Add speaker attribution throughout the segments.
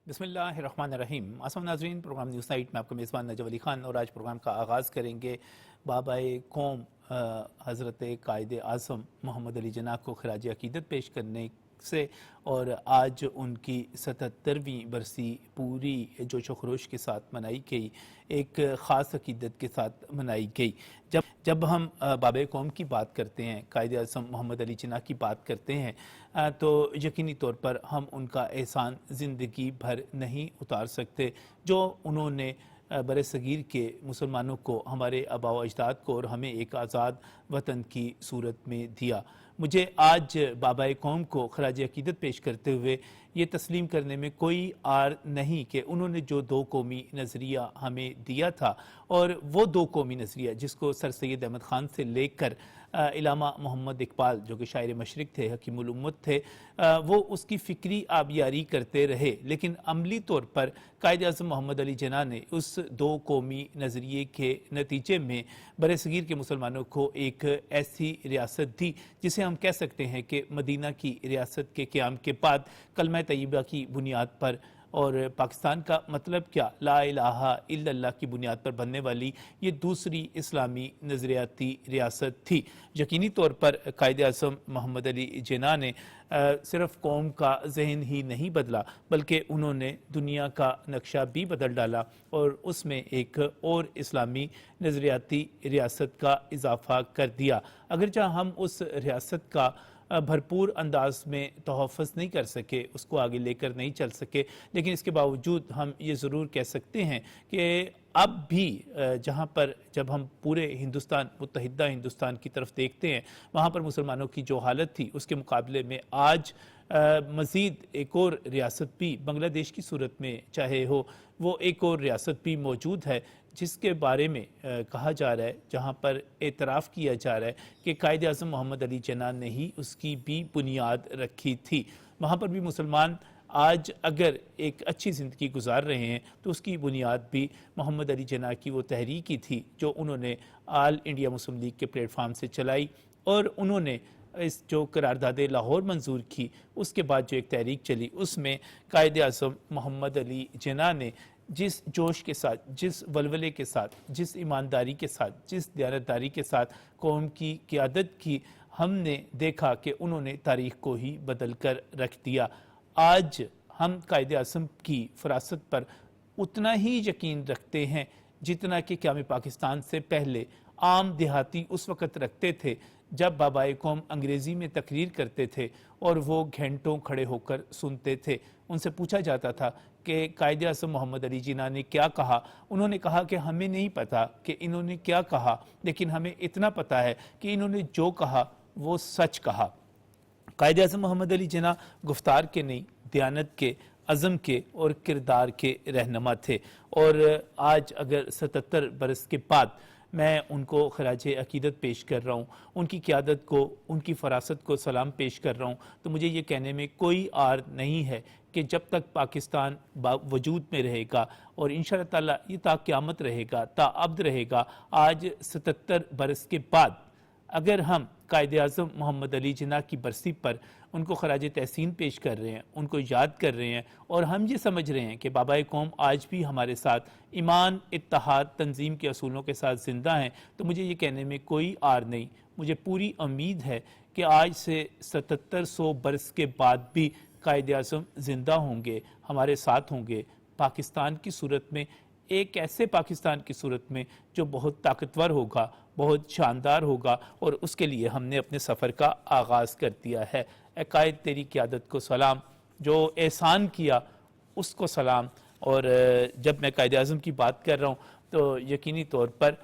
Speaker 1: بسم اللہ الرحمن الرحیم۔ آسام ناظرین، پروگرام نیوز نائٹ میں آپ کا میزبان نجف علی خان، اور آج پروگرام کا آغاز کریں گے بابائے قوم حضرت قائد اعظم محمد علی جناح کو خراج عقیدت پیش کرنے سے، اور آج ان کی 77ویں برسی پوری جوش و خروش کے ساتھ منائی گئی، ایک خاص عقیدت کے ساتھ منائی گئی۔ جب ہم بابائے قوم کی بات کرتے ہیں، قائد اعظم محمد علی جناح کی بات کرتے ہیں، تو یقینی طور پر ہم ان کا احسان زندگی بھر نہیں اتار سکتے جو انہوں نے بر صغیر کے مسلمانوں کو، ہمارے آباء و اجداد کو اور ہمیں ایک آزاد وطن کی صورت میں دیا۔ مجھے آج بابائے قوم کو خراج عقیدت پیش کرتے ہوئے یہ تسلیم کرنے میں کوئی عار نہیں کہ انہوں نے جو دو قومی نظریہ ہمیں دیا تھا، اور وہ دو قومی نظریہ جس کو سر سید احمد خان سے لے کر علامہ محمد اقبال جو کہ شاعر مشرق تھے، حکیم الامت تھے، وہ اس کی فکری آبیاری کرتے رہے، لیکن عملی طور پر قائد اعظم محمد علی جناح نے اس دو قومی نظریے کے نتیجے میں برصغیر کے مسلمانوں کو ایک ایسی ریاست دی جسے ہم کہہ سکتے ہیں کہ مدینہ کی ریاست کے قیام کے بعد کلمہ طیبہ کی بنیاد پر، اور پاکستان کا مطلب کیا، لا الہ الا اللہ کی بنیاد پر بننے والی یہ دوسری اسلامی نظریاتی ریاست تھی۔ یقینی طور پر قائد اعظم محمد علی جناح نے صرف قوم کا ذہن ہی نہیں بدلا، بلکہ انہوں نے دنیا کا نقشہ بھی بدل ڈالا، اور اس میں ایک اور اسلامی نظریاتی ریاست کا اضافہ کر دیا۔ اگرچہ ہم اس ریاست کا بھرپور انداز میں تحفظ نہیں کر سکے، اس کو آگے لے کر نہیں چل سکے، لیکن اس کے باوجود ہم یہ ضرور کہہ سکتے ہیں کہ اب بھی جہاں پر جب ہم پورے ہندوستان، متحدہ ہندوستان کی طرف دیکھتے ہیں، وہاں پر مسلمانوں کی جو حالت تھی اس کے مقابلے میں آج مزید ایک اور ریاست بھی بنگلہ دیش کی صورت میں چاہے ہو، وہ ایک اور ریاست بھی موجود ہے جس کے بارے میں کہا جا رہا ہے، جہاں پر اعتراف کیا جا رہا ہے کہ قائد اعظم محمد علی جناح نے ہی اس کی بھی بنیاد رکھی تھی۔ وہاں پر بھی مسلمان آج اگر ایک اچھی زندگی گزار رہے ہیں تو اس کی بنیاد بھی محمد علی جناح کی وہ تحریک ہی تھی جو انہوں نے آل انڈیا مسلم لیگ کے پلیٹ فارم سے چلائی، اور انہوں نے اس جو قرارداد لاہور منظور کی، اس کے بعد جو ایک تحریک چلی، اس میں قائد اعظم محمد علی جناح نے جس جوش کے ساتھ، جس ولولے کے ساتھ، جس ایمانداری کے ساتھ، جس دیانتداری کے ساتھ قوم کی قیادت کی، ہم نے دیکھا کہ انہوں نے تاریخ کو ہی بدل کر رکھ دیا۔ آج ہم قائد اعظم کی فراست پر اتنا ہی یقین رکھتے ہیں جتنا کہ قیام پاکستان سے پہلے عام دیہاتی اس وقت رکھتے تھے جب بابائے قوم انگریزی میں تقریر کرتے تھے اور وہ گھنٹوں کھڑے ہو کر سنتے تھے۔ ان سے پوچھا جاتا تھا کہ قائد اعظم محمد علی جناح نے کیا کہا، انہوں نے کہا کہ ہمیں نہیں پتا کہ انہوں نے کیا کہا، لیکن ہمیں اتنا پتا ہے کہ انہوں نے جو کہا وہ سچ کہا۔ قائد اعظم محمد علی جناح گفتار کے نہیں، دیانت کے، عزم کے اور کردار کے رہنما تھے، اور آج اگر 77 برس کے بعد میں ان کو خراج عقیدت پیش کر رہا ہوں، ان کی قیادت کو، ان کی فراست کو سلام پیش کر رہا ہوں، تو مجھے یہ کہنے میں کوئی عار نہیں ہے کہ جب تک پاکستان وجود میں رہے گا، اور انشاءاللہ تعالی یہ تا قیامت رہے گا، تا ابد رہے گا، آج 77 برس کے بعد اگر ہم قائد اعظم محمد علی جناح کی برسی پر ان کو خراج تحسین پیش کر رہے ہیں، ان کو یاد کر رہے ہیں، اور ہم یہ سمجھ رہے ہیں کہ بابائے قوم آج بھی ہمارے ساتھ ایمان، اتحاد، تنظیم کے اصولوں کے ساتھ زندہ ہیں، تو مجھے یہ کہنے میں کوئی عار نہیں۔ مجھے پوری امید ہے کہ آج سے 7700 برس کے بعد بھی قائد اعظم زندہ ہوں گے، ہمارے ساتھ ہوں گے، پاکستان کی صورت میں، ایک ایسے پاکستان کی صورت میں جو بہت طاقتور ہوگا، بہت شاندار ہوگا، اور اس کے لیے ہم نے اپنے سفر کا آغاز کر دیا ہے۔ اے قائد، تیری قیادت کو سلام، جو احسان کیا اس کو سلام۔ اور جب میں قائد اعظم کی بات کر رہا ہوں تو یقینی طور پر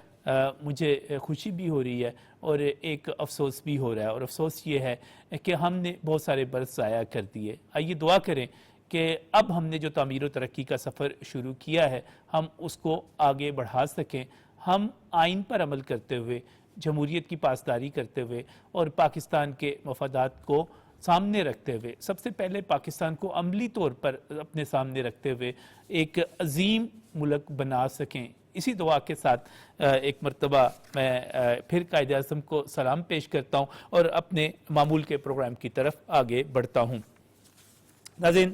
Speaker 1: مجھے خوشی بھی ہو رہی ہے اور ایک افسوس بھی ہو رہا ہے، اور افسوس یہ ہے کہ ہم نے بہت سارے برس ضائع کر دیے۔ آئیے دعا کریں کہ اب ہم نے جو تعمیر و ترقی کا سفر شروع کیا ہے ہم اس کو آگے بڑھا سکیں، ہم آئین پر عمل کرتے ہوئے، جمہوریت کی پاسداری کرتے ہوئے، اور پاکستان کے مفادات کو سامنے رکھتے ہوئے، سب سے پہلے پاکستان کو عملی طور پر اپنے سامنے رکھتے ہوئے ایک عظیم ملک بنا سکیں۔ اسی دعا کے ساتھ ایک مرتبہ میں پھر قائد اعظم کو سلام پیش کرتا ہوں اور اپنے معمول کے پروگرام کی طرف آگے بڑھتا ہوں۔ ناظرین،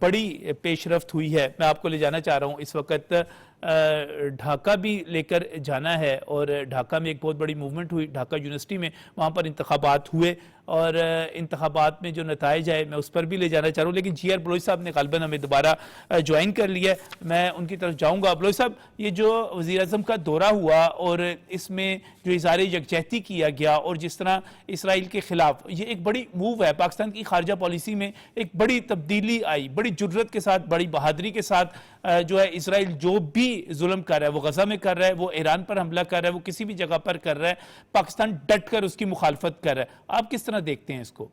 Speaker 1: بڑی پیش رفت ہوئی ہے. میں آپ کو لے جانا چاہ رہا ہوں. اس وقت ڈھاکہ بھی لے کر جانا ہے اور ڈھاکہ میں ایک بہت بڑی موومنٹ ہوئی ڈھاکہ یونیورسٹی میں, وہاں پر انتخابات ہوئے اور انتخابات میں جو نتائج آئے میں اس پر بھی لے جانا چاہ رہا ہوں. لیکن جی آر بلوچ صاحب نے غالباً ہمیں دوبارہ جوائن کر لیا ہے, میں ان کی طرف جاؤں گا. بلوچ صاحب, یہ جو وزیر اعظم کا دورہ ہوا اور اس میں جو اظہار یکجہتی کیا گیا اور جس طرح اسرائیل کے خلاف, یہ ایک بڑی موو ہے پاکستان کی خارجہ پالیسی میں, ایک بڑی تبدیلی آئی, بڑی جرت کے ساتھ, بڑی بہادری کے ساتھ جو ہے اسرائیل جو بھی ظلم کر رہا ہے, وہ غزہ میں کر رہا ہے, وہ ایران پر حملہ کر رہا ہے, وہ کسی بھی جگہ پر کر رہا ہے, پاکستان ڈٹ کر اس کی مخالفت کر رہا ہے. آپ کس طرح دیکھتے ہیں اس کو؟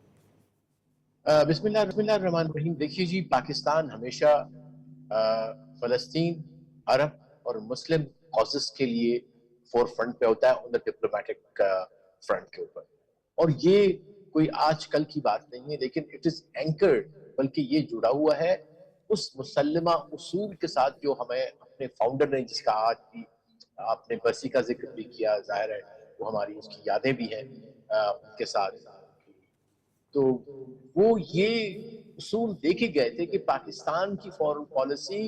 Speaker 2: بسم اللہ الرحمن الرحیم. دیکھیے جی, پاکستان ہمیشہ فلسطین, عرب اور مسلم کازز کے لیے فور فرنٹ پہ ہوتا ہے, ان ڈپلومیٹک فرنٹ کے اوپر. اور یہ کوئی آج کل کی بات نہیں ہے, لیکن اٹ از اینکرڈ, بلکہ یہ جڑا ہوا ہے اس مسلمہ اصول کے ساتھ جو ہمیں اپنے فاؤنڈر نے, جس کا آج بھی آپ نے برسی کا ذکر بھی کیا, ظاہر ہے وہ ہماری اس کی یادیں بھی ہیں ان کے ساتھ. تو وہ یہ اصول دیکھے گئے تھے کہ پاکستان کی فورن پالیسی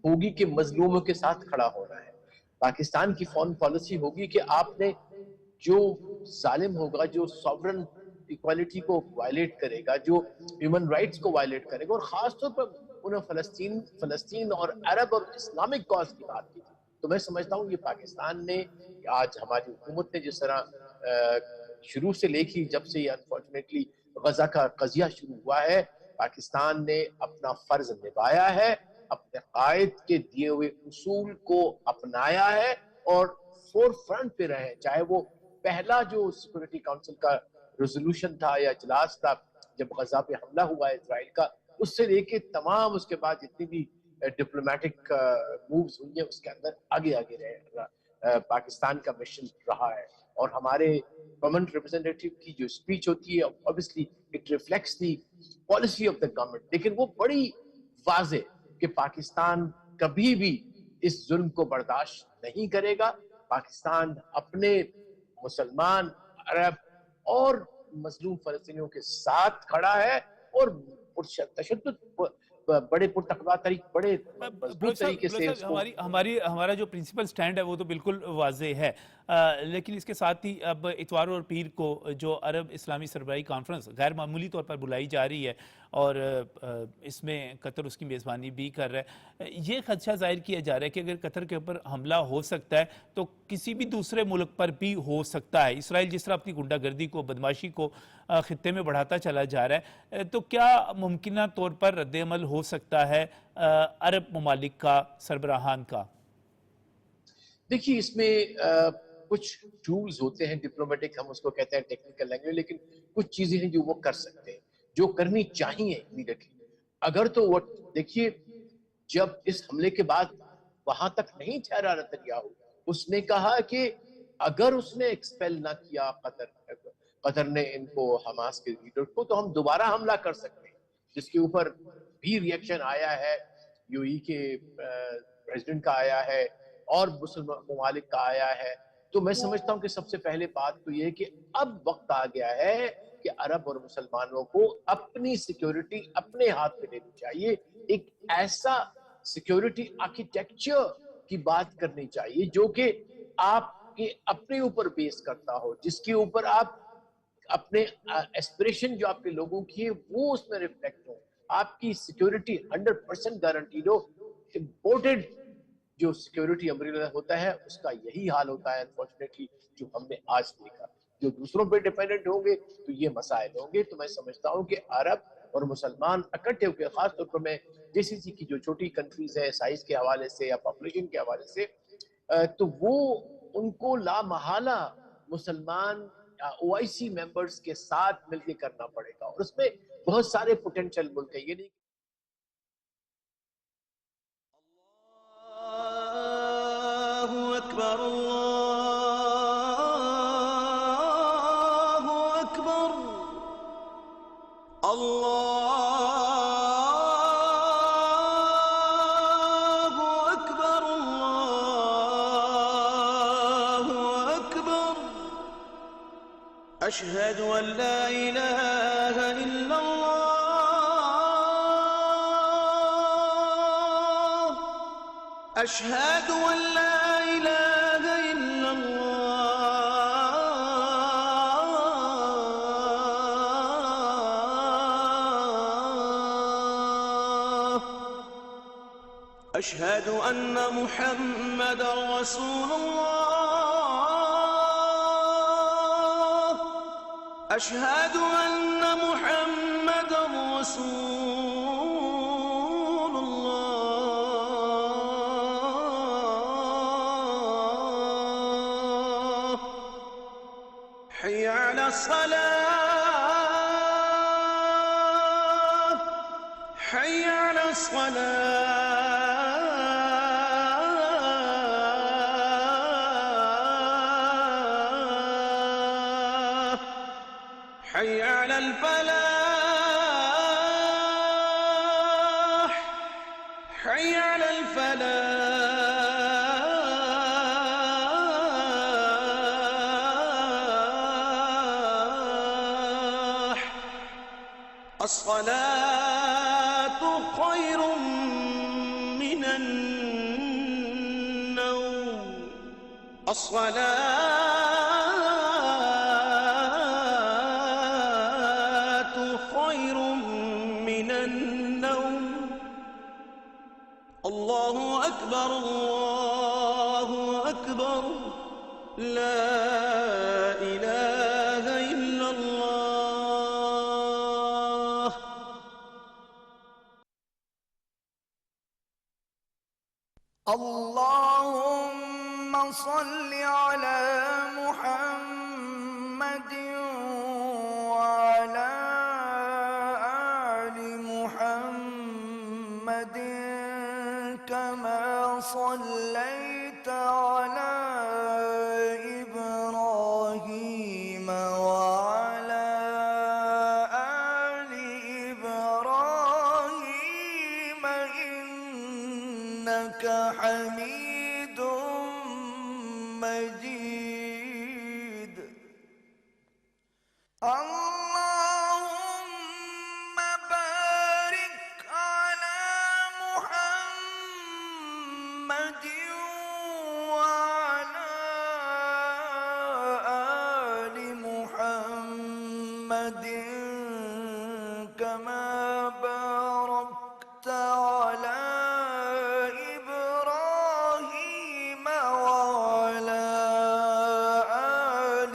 Speaker 2: ہوگی کہ مظلوموں کے ساتھ کھڑا ہونا ہے. پاکستان کی فورن پالیسی ہوگی کہ آپ نے جو ظالم ہوگا, جو سوورن ایکوالٹی کو وائلیٹ کرے گا, جو ہیومن رائٹس کو وائلیٹ کرے گا, اور خاص طور پر انہوں فلسطین اور عرب اور اسلامک کاز کی بات کی تھی. تو میں سمجھتا ہوں یہ پاکستان نے, آج ہماری حکومت نے جس طرح شروع سے لے کے جب سے یہ انفارچونیٹلی غزہ کا قضیہ شروع ہوا ہے, پاکستان نے اپنا فرض نبھایا ہے, اپنے قائد کے دیے ہوئے اصول کو اپنایا ہے اور فور فرنٹ پہ رہے. چاہے وہ پہلا جو سیکورٹی کونسل کا ریزولوشن تھا یا اجلاس تھا جب غزہ پہ حملہ ہوا ہے اسرائیل کا, اس سے لے کے تمام اس کے بعد جتنی بھی ڈپلومیٹک مووز ہوئی ہیں, اس کے اندر آگے رہے پاکستان کا مشن رہا ہے. اور ہمارے گورنمنٹ ریپرزینٹیٹیو کی جو اسپیچ ہوتی ہے, obviously it reflects the policy of the government, لیکن وہ بڑی واضح کہ پاکستان کبھی بھی اس ظلم کو برداشت نہیں کرے گا. پاکستان اپنے مسلمان, عرب اور مظلوم فلسطینیوں کے ساتھ کھڑا ہے, اور تشدد بڑے پرتقوا طریقے, بڑے مضبوط طریقے سے
Speaker 1: ہمارا جو پرنسپل سٹینڈ ہے وہ تو بالکل واضح ہے. لیکن اس کے ساتھ ہی اب اتوار اور پیر کو جو عرب اسلامی سربراہی کانفرنس غیر معمولی طور پر بلائی جا رہی ہے اور اس میں قطر اس کی میزبانی بھی کر رہا ہے, یہ خدشہ ظاہر کیا جا رہا ہے کہ اگر قطر کے اوپر حملہ ہو سکتا ہے تو کسی بھی دوسرے ملک پر بھی ہو سکتا ہے. اسرائیل جس طرح اپنی گنڈا گردی کو, بدماشی کو خطے میں بڑھاتا چلا جا رہا ہے, تو کیا ممکنہ طور پر رد عمل ہو سکتا ہے عرب ممالک کا, سربراہان کا؟
Speaker 2: دیکھیے, اس میں کچھ ٹولز ہوتے ہیں ڈپلومیٹک, ہم اس کو کہتے ہیں ٹیکنیکل لینگویج, لیکن کچھ چیزیں ہیں جو وہ کر سکتے ہیں, جو کرنی چاہیے امیڈیٹلی. اگر تو وہ دیکھیے, جب اس حملے کے بعد وہاں تک نہیں ٹھہرا نتنیاہو, اس نے کہا کہ اگر اس نے ایکسپیل نہ کیا قطر نے ان کو, حماس کے لیڈر کو, تو ہم دوبارہ حملہ کر سکتے ہیں, جس کے اوپر بھی ریئیکشن آیا ہے, یو ای کے پریزیڈنٹ کا آیا ہے اور مسلم ممالک کا آیا ہے. تو میں سمجھتا ہوں کہ سب سے پہلے بات تو یہ ہے کہ اب وقت آ گیا ہے کہ عرب اور مسلمانوں کو اپنی سیکیورٹی اپنے ہاتھ میں لینی چاہیے. ایک ایسا سیکیورٹی آرکیٹیکچر کی بات کرنی چاہیے جو کہ آپ کے اپنے اوپر بیس کرتا ہو, جس کے اوپر آپ اپنے ایسپریشن جو آپ کے لوگوں کی ہے وہ اس میں ریفلیکٹ ہو, آپ کی سیکیورٹی 100% گارنٹیڈ ہو. امپورٹڈ جو سیکیورٹی امبریلا ہوتا ہے اس کا یہی حال ہوتا ہے انفارچونیٹلی, جو ہم نے آج دیکھا. جو دوسروں پہ ڈیپینڈنٹ ہوں گے تو یہ مسائل ہوں گے. تو میں سمجھتا ہوں کہ عرب اور مسلمان اکٹھے ہو کے, خاص طور پر میں جیسی کی جو چھوٹی کنٹریز ہے سائز کے حوالے سے یا پاپولیشن کے حوالے سے, تو وہ ان کو لا محالہ مسلمان OIC ممبرز کے ساتھ مل کے کرنا پڑے گا, اور اس میں بہت سارے پوٹینشل ملک ہیں. یہ نہیں
Speaker 3: اللہ اکبر, اللہ اکبر, اللہ اکبر, اللہ اکبر, اشہد ان لا الہ الا اللہ. أشهد أن لا إله إلا الله أشهد أن محمدا رسول الله أشهد أن محمدا رسول الله حي على الصلاة حي على الصلاة حي على الفلاح حي على الفلاح الصلاة خير من النوم الصلاة خير من النوم الله أكبر الله أكبر لا إله إلا الله
Speaker 4: اللهم صل على محمد وعلى آل محمد كما صليت على إبراهيم وعلى آل إبراهيم إنك حميد مجيد اللهم بارك على محمد وعلى آل محمد كما باركت على إبراهيم وعلى آل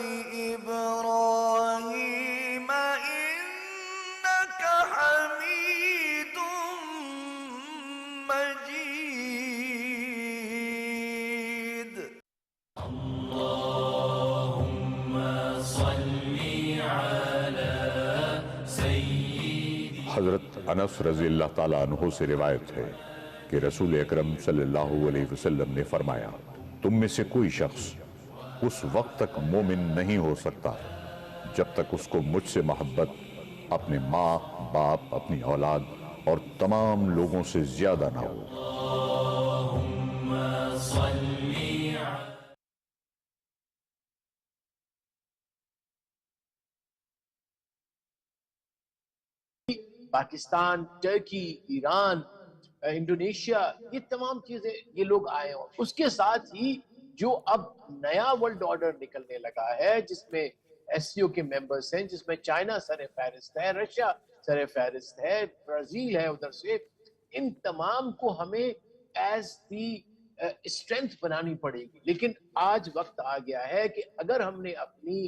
Speaker 4: إبراهيم إنك حميد مجيد
Speaker 5: حضرت انس رضی اللہ تعالیٰ عنہ سے روایت ہے کہ رسول اکرم صلی اللہ علیہ وسلم نے فرمایا تم میں سے کوئی شخص اس وقت تک مومن نہیں ہو سکتا جب تک اس کو مجھ سے محبت اپنے ماں باپ اپنی اولاد اور تمام لوگوں سے زیادہ نہ ہو
Speaker 2: پاکستان، ٹرکی، ایران، انڈونیشیا، یہ تمام چیزیں یہ لوگ آئے ہوں. اس کے ساتھ ہی جو اب نیا ورلڈ آرڈر نکلنے لگا ہے جس میں ایس سی او کے ممبرز ہیں، جس میں چائنا سر فہرست ہے، رشیا سر فہرست ہے، برازیل ہے ادھر سے، ان تمام کو ہمیں ایز دی اسٹرینتھ بنانی پڑے گی. لیکن آج وقت آ گیا ہے کہ اگر ہم نے اپنی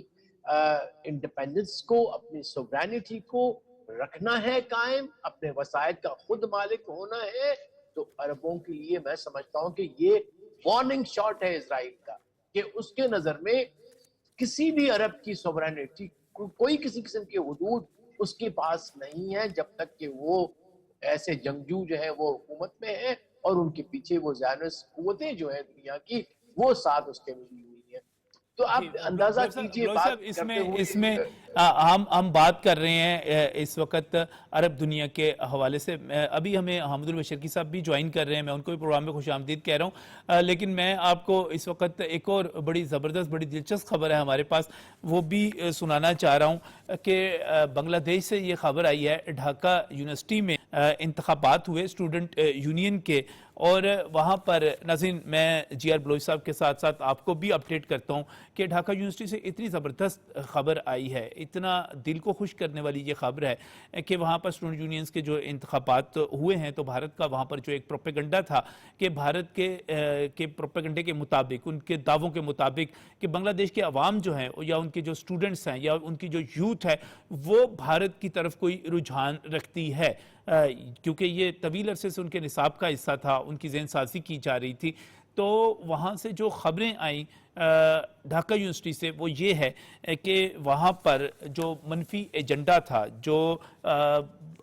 Speaker 2: انڈیپینڈنس کو، اپنی سوورینٹی کو رکھنا ہے قائم، اپنے وسائل کا خود مالک ہونا ہے، تو عربوں کے لیے میں سمجھتا ہوں کہ یہ وارننگ شاٹ ہے اسرائیل کا، کہ اس کے نظر میں کسی بھی عرب کی سوورینٹی، کوئی کسی قسم کے حدود اس کے پاس نہیں ہے جب تک کہ وہ ایسے جنگجو جو ہیں وہ حکومت میں ہیں اور ان کے پیچھے وہ زائنسٹ قوتیں جو ہیں دنیا کی وہ ساتھ اس کے ملی ہوئی ہیں. تو آپ اندازہ کیجئے بات کرتے ہوئے
Speaker 1: ہم بات کر رہے ہیں اس وقت عرب دنیا کے حوالے سے. ابھی ہمیں حامد البشر صاحب بھی جوائن کر رہے ہیں, میں ان کو بھی پروگرام میں خوش آمدید کہہ رہا ہوں, لیکن میں آپ کو اس وقت ایک اور بڑی زبردست بڑی دلچسپ خبر ہے ہمارے پاس, وہ بھی سنانا چاہ رہا ہوں کہ بنگلہ دیش سے یہ خبر آئی ہے. ڈھاکہ یونیورسٹی میں انتخابات ہوئے اسٹوڈنٹ یونین کے, اور وہاں پر ناظرین میں جی آر بلوچ صاحب کے ساتھ ساتھ آپ کو بھی اپڈیٹ کرتا ہوں کہ ڈھاکہ یونیورسٹی سے اتنی زبردست خبر آئی ہے, اتنا دل کو خوش کرنے والی یہ خبر ہے کہ وہاں پر اسٹوڈنٹ یونینز کے جو انتخابات ہوئے ہیں تو بھارت کا وہاں پر جو ایک پروپیگنڈا تھا کہ بھارت کے پروپیگنڈے کے مطابق, ان کے دعووں کے مطابق کہ بنگلہ دیش کے عوام جو ہیں یا ان کے جو اسٹوڈنٹس ہیں یا ان کی جو یوتھ ہے وہ بھارت کی طرف کوئی رجحان رکھتی ہے, کیونکہ یہ طویل عرصے سے ان کے نصاب کا حصہ تھا, ان کی ذہن سازی کی جا رہی تھی. تو وہاں سے جو خبریں آئیں ڈھاکہ یونیورسٹی سے وہ یہ ہے کہ وہاں پر جو منفی ایجنڈا تھا, جو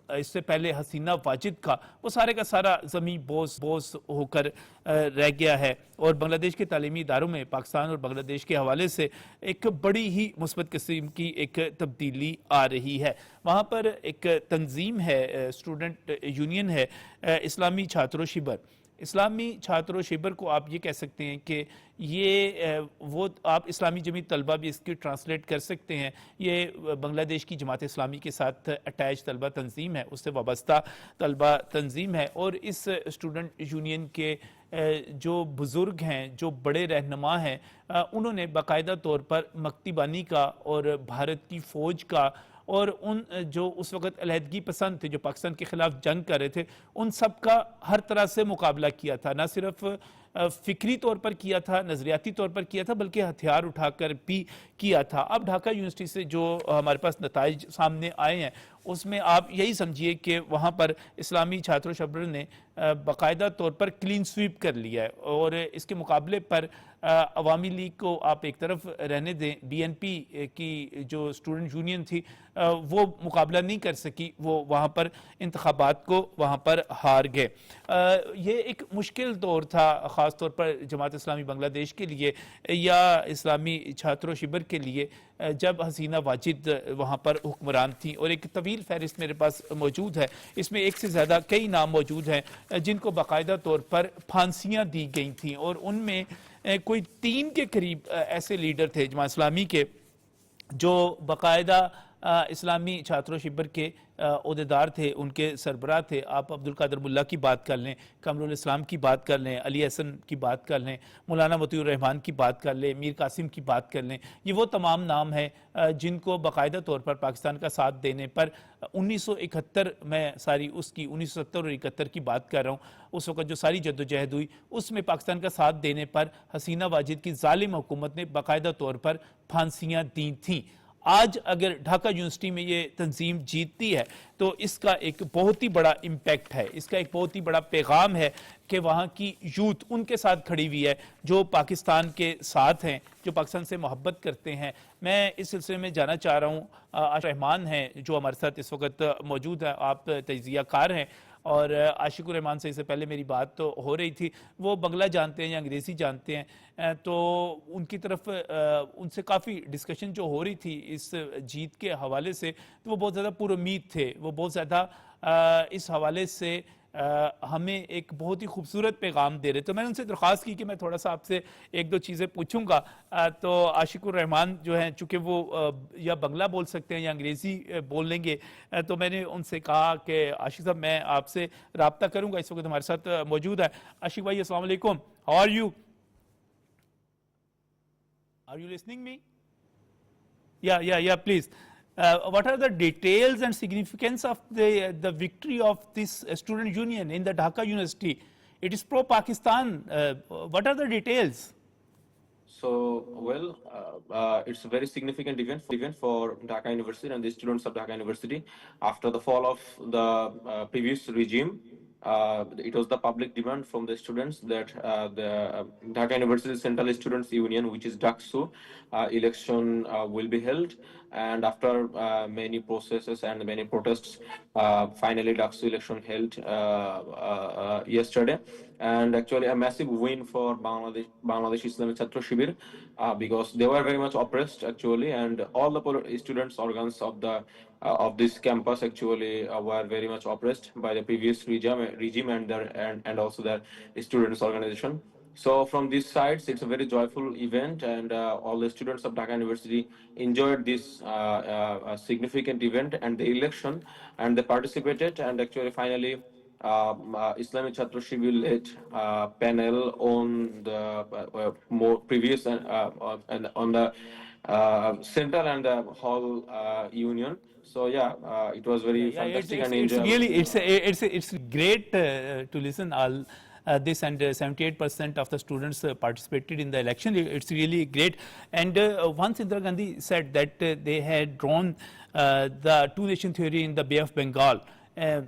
Speaker 1: اس سے پہلے حسینہ واجد کا, وہ سارے کا سارا زمین بوس ہو کر رہ گیا ہے, اور بنگلہ دیش کے تعلیمی اداروں میں پاکستان اور بنگلہ دیش کے حوالے سے ایک بڑی ہی مثبت قسم کی ایک تبدیلی آ رہی ہے. وہاں پر ایک تنظیم ہے, اسٹوڈنٹ یونین ہے, اسلامی چھاتر و شبر. اسلامی چھاتر و شبر کو آپ یہ کہہ سکتے ہیں کہ یہ وہ, آپ اسلامی جمعیت طلبہ بھی اس کی ٹرانسلیٹ کر سکتے ہیں. یہ بنگلہ دیش کی جماعت اسلامی کے ساتھ اٹیچ طلبہ تنظیم ہے, اس سے وابستہ طلبہ تنظیم ہے, اور اس اسٹوڈنٹ یونین کے جو بزرگ ہیں, جو بڑے رہنما ہیں, انہوں نے باقاعدہ طور پر مکتی بانی کا اور بھارت کی فوج کا اور ان جو اس وقت علیحدگی پسند تھے جو پاکستان کے خلاف جنگ کر رہے تھے, ان سب کا ہر طرح سے مقابلہ کیا تھا. نہ صرف فکری طور پر کیا تھا, نظریاتی طور پر کیا تھا, بلکہ ہتھیار اٹھا کر بھی کیا تھا. اب ڈھاکہ یونیورسٹی سے جو ہمارے پاس نتائج سامنے آئے ہیں اس میں آپ یہی سمجھیے کہ وہاں پر اسلامی چھاتر و شبر نے باقاعدہ طور پر کلین سویپ کر لیا ہے, اور اس کے مقابلے پر عوامی لیگ کو آپ ایک طرف رہنے دیں, بی این پی کی جو اسٹوڈنٹ یونین تھی وہ مقابلہ نہیں کر سکی, وہ وہاں پر انتخابات کو وہاں پر ہار گئے. یہ ایک مشکل دور تھا خاص طور پر جماعت اسلامی بنگلہ دیش کے لیے یا اسلامی چھاتر و شبر کے لیے, جب حسینہ واجد وہاں پر حکمران تھیں. اور ایک طویل فہرست میرے پاس موجود ہے, اس میں ایک سے زیادہ کئی نام موجود ہیں جن کو باقاعدہ طور پر پھانسیاں دی گئی تھیں, اور ان میں کوئی 3 کے قریب ایسے لیڈر تھے جماعت اسلامی کے جو باقاعدہ اسلامی چھاتر و شبر کے عہدیدار تھے, ان کے سربراہ تھے. آپ عبد القادر ملا کی بات کر لیں, کمر الاسلام کی بات کر لیں, علی حسن کی بات کر لیں, مولانا مطیع الرحمان کی بات کر لیں, میر قاسم کی بات کر لیں. یہ وہ تمام نام ہیں جن کو باقاعدہ طور پر پاکستان کا ساتھ دینے پر 1971 میں ساری اس کی 1970 اور 71 کی بات کر رہا ہوں, اس وقت جو ساری جدوجہد ہوئی اس میں پاکستان کا ساتھ دینے پر حسینہ واجد کی ظالم حکومت نے باقاعدہ طور پر پھانسیاں دی تھیں. آج اگر ڈھاکہ یونیورسٹی میں یہ تنظیم جیتتی ہے تو اس کا ایک بہت ہی بڑا امپیکٹ ہے, اس کا ایک بہت ہی بڑا پیغام ہے کہ وہاں کی یوتھ ان کے ساتھ کھڑی ہوئی ہے جو پاکستان کے ساتھ ہیں, جو پاکستان سے محبت کرتے ہیں. میں اس سلسلے میں جانا چاہ رہا ہوں, عاشق الرحمان ہیں جو ہمارے ساتھ اس وقت موجود ہیں, آپ تجزیہ کار ہیں, اور عاشق الرحمان سے اس سے پہلے میری بات تو ہو رہی تھی, وہ بنگلہ جانتے ہیں یا انگریزی جانتے ہیں, تو ان کی طرف ان سے کافی ڈسکشن جو ہو رہی تھی اس جیت کے حوالے سے, تو وہ بہت زیادہ پر امید تھے, وہ بہت زیادہ اس حوالے سے ہمیں ایک بہت ہی خوبصورت پیغام دے رہے. تو میں نے ان سے درخواست کی کہ میں تھوڑا سا آپ سے 1-2 چیزیں پوچھوں گا. تو عاشق الرحمان جو ہیں چونکہ وہ یا بنگلہ بول سکتے ہیں یا انگریزی بول لیں گے, تو میں نے ان سے کہا کہ عاشق صاحب میں آپ سے رابطہ کروں گا, اس وقت ہمارے ساتھ موجود ہے. عاشق بھائی السلام علیکم, how are you listening me? Yeah, please. What are the details and significance of the victory of this student union in the Dhaka University? It is pro-Pakistan. What are the details?
Speaker 6: So, well, it's a very significant event for Dhaka University and the students of Dhaka University. After the fall of the previous regime, it was the public demand from the students that the Dhaka University Central Students Union, which is DHAKSU, election will be held. And after many processes and many protests, finally DHAKSU election held yesterday. and actually a massive win for Bangladesh Islamic Chhatra Shibir, because they were very much oppressed actually, and all the students organs of this campus actually were very much oppressed by the previous regime and also their students organization. So from these sides, it's a very joyful event, and all the students of Dhaka University enjoyed this significant event and the election, and they participated, and actually finally Islamic Chhatra Shibir led panel on the more previous and on the central and the hall union. So yeah, it was very fantastic and
Speaker 1: it's
Speaker 6: enjoyable.
Speaker 1: really it's great to listen all this, and 78% of the students participated in the election. It's really great. And once Indira Gandhi said that they had drawn the two-nation theory in the Bay of Bengal.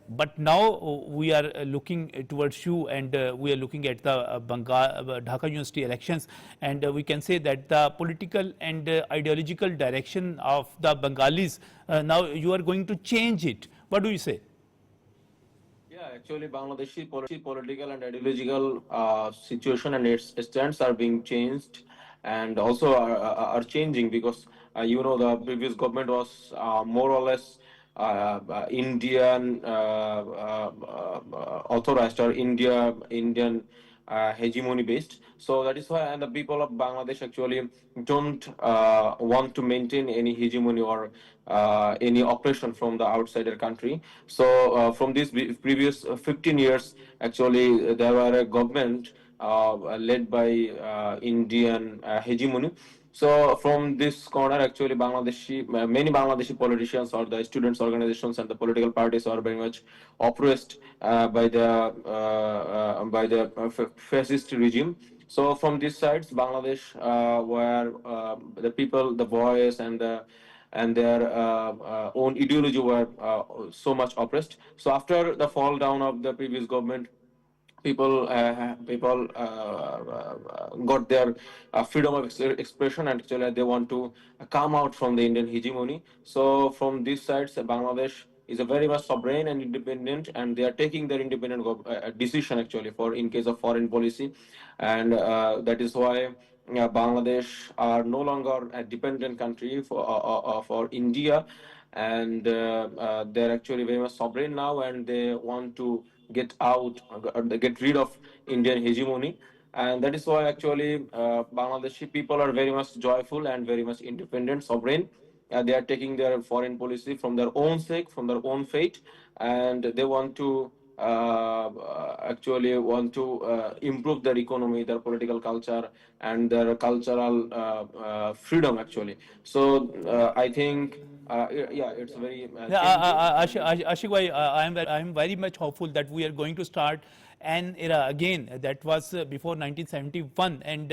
Speaker 1: But now we are looking towards you, and we are looking at the Dhaka University elections, and we can say that the political and ideological direction of the Bengalis, now you are going to change it. What do you say?
Speaker 6: Yeah, actually, Bangladeshi political and ideological situation and its stands are being changed, and also are changing, because the previous government was more or less Indian authorized, or Indian hegemony based. So that is why, and the people of Bangladesh actually don't want to maintain any hegemony or any oppression from the outsider country. So from these previous 15 years, actually there were a government led by Indian hegemony. So from this corner, actually, many Bangladeshi politicians or the students' organizations and the political parties are very much oppressed by the fascist regime. So from these sides, Bangladesh, where the people, the voice, and their own ideology were so much oppressed. So after the fall down of the previous government, people got their freedom of expression, and actually they want to come out from the Indian hegemony. So from these sides, Bangladesh is a very much sovereign and independent, and they are taking their independent decision actually for in case of foreign policy, and that is why Bangladesh are no longer a dependent country for India, and they're actually very much sovereign now, and they want to get out, get rid of Indian hegemony. And that is why actually Bangladeshi people are very much joyful and very much independent, sovereign. They are taking their foreign policy from their own sake, from their own fate, and they want to actually want to improve their economy, their political culture, and their cultural freedom actually. So I think yeah, it's very
Speaker 1: Ashik bhai, I am very much hopeful that we are going to start an era again that was before 1971. And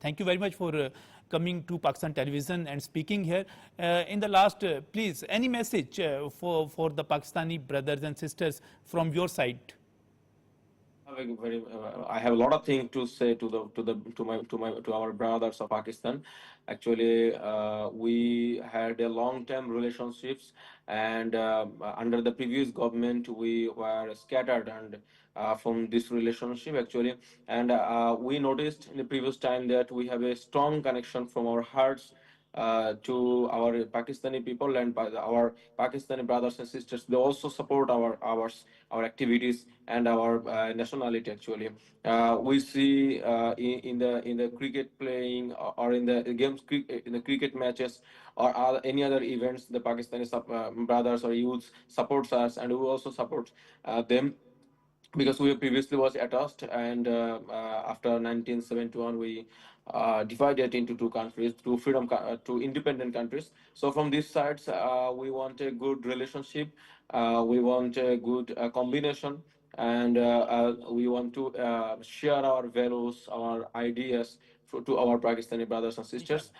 Speaker 1: thank you very much for coming to Pakistan Television and speaking here. In the last, please, any message for the Pakistani brothers and sisters from your side?
Speaker 6: I have a lot of things to say to our brothers of Pakistan. Actually, we had a long-term relationships, and under the previous government, we were scattered and from this relationship actually, and we noticed in the previous time that we have a strong connection from our hearts to our Pakistani people, and our Pakistani brothers and sisters. They also support our activities and our nationality. Actually, we see in the cricket playing, or in the games, in the cricket matches, or any other events, the Pakistani brothers or youths supports us, and we also support them, because we previously was attached, and after 1971 we divided into two countries, two independent countries. So from these sides, we want a good relationship, we want a good combination, and we want to share our values, our ideas to our Pakistani brothers and sisters.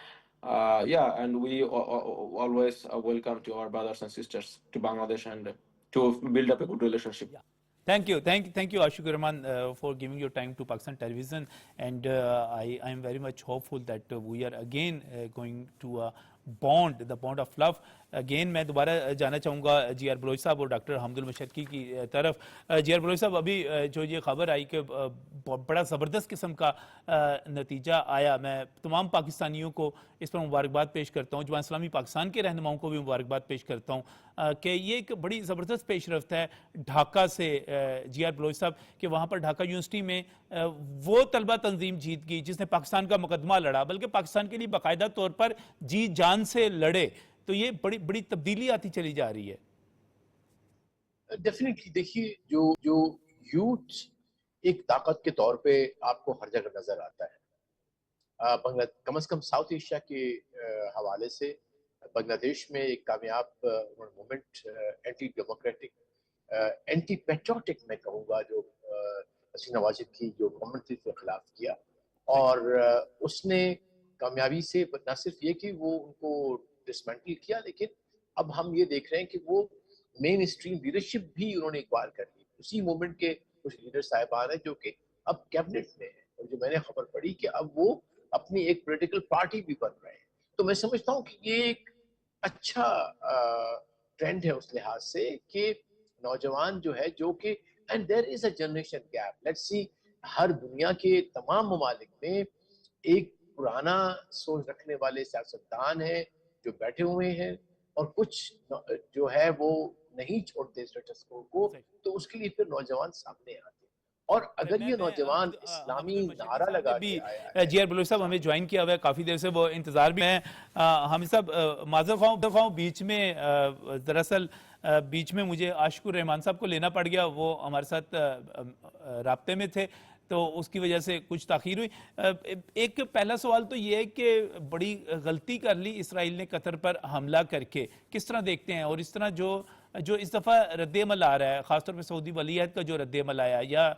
Speaker 6: Yeah, and we always welcome to our brothers and sisters to Bangladesh, and to build up a good relationship.
Speaker 1: Yeah. Thank you, Ashik Rahman, for giving your time to Pakistan Television, and I am very much hopeful that we are again going to bond, the bond of love. Again میں دوبارہ جانا چاہوں گا جی are Baloch صاحب اور doctor Hamid المشرقی کی طرف. جی are Baloch صاحب, ابھی جو یہ خبر آئی کہ بڑا زبردست قسم کا نتیجہ آیا, میں تمام پاکستانیوں کو اس پر مبارکباد پیش کرتا ہوں, جماعت اسلامی پاکستان کے رہنماؤں کو بھی مبارکباد پیش کرتا ہوں کہ یہ ایک بڑی زبردست پیش رفت ہے ڈھاکہ سے. جی آر بلوچ صاحب کہ وہاں پر ڈھاکہ یونیورسٹی میں وہ طلبہ تنظیم جیت گئی جس نے پاکستان کا مقدمہ لڑا, بلکہ پاکستان کے لیے باقاعدہ طور پر جی جان سے لڑے. تو یہ بڑی بڑی تبدیلی آتی چلی جا رہی ہے.
Speaker 2: ڈیفینیٹلی دیکھیے جو یوتھ ایک طاقت کے طور پہ آپ کو ہر جگہ نظر آتا ہے. کم از کم ساؤتھ ایشیا کے حوالے سے بنگلہ دیش میں ایک کامیاب movement anti democratic anti patriotic میں کہوں گا جو حسینہ واجد کی جو گورنمنٹ تھی اس کے خلاف کیا, اور اس نے کامیابی سے نہ صرف یہ کہ وہ ان کو ڈسمینٹل کیا, لیکن اب ہم یہ دیکھ رہے ہیں کہ وہ مین اسٹریم لیڈرشپ بھی انہوں نے اقبال کر لی. اسی موومنٹ کے کچھ لیڈر صاحبان ہیں جو کہ اب کیبنٹ میں ہیں, اور جو میں نے خبر پڑھی کہ اب وہ اپنی ایک پولیٹیکل پارٹی بھی بن رہے ہیں. تو میں سمجھتا ہوں کہ یہ ایک اچھا ٹرینڈ ہے اس لحاظ سے کہ نوجوان جو ہے جو کہ and there is a generation gap. Let's see ہر دنیا کے تمام ممالک میں ایک پرانا سوچ رکھنے والے سیاستدان ہیں جو بیٹھے ہوئے ہیں, اور کچھ جو ہے وہ نہیں چھوڑتے اسٹیٹس کو, تو اس کے لیے پھر نوجوان سامنے آتے ہیں. اور اگر یہ نوجوان اسلامی نعرہ لگا کے آیا ہے.
Speaker 1: جی آر بلوچ صاحب ہمیں جوائن کیا ہوا ہے کافی دیر سے, وہ انتظار بھی ہیں. حامد صاحب معذرت خواہوں بیچ میں دراصل بیچ میں مجھے عاشق الرحمان صاحب کو لینا پڑ گیا, وہ ہمارے ساتھ رابطے میں تھے تو اس کی وجہ سے کچھ تاخیر ہوئی. ایک پہلا سوال تو یہ ہے کہ بڑی غلطی کر لی اسرائیل نے قطر پر حملہ کر کے, کس طرح دیکھتے ہیں؟ اور اس طرح جو اس دفعہ رد عمل آ رہا ہے, خاص طور پہ سعودی ولی عہد کا جو رد عمل آیا, یا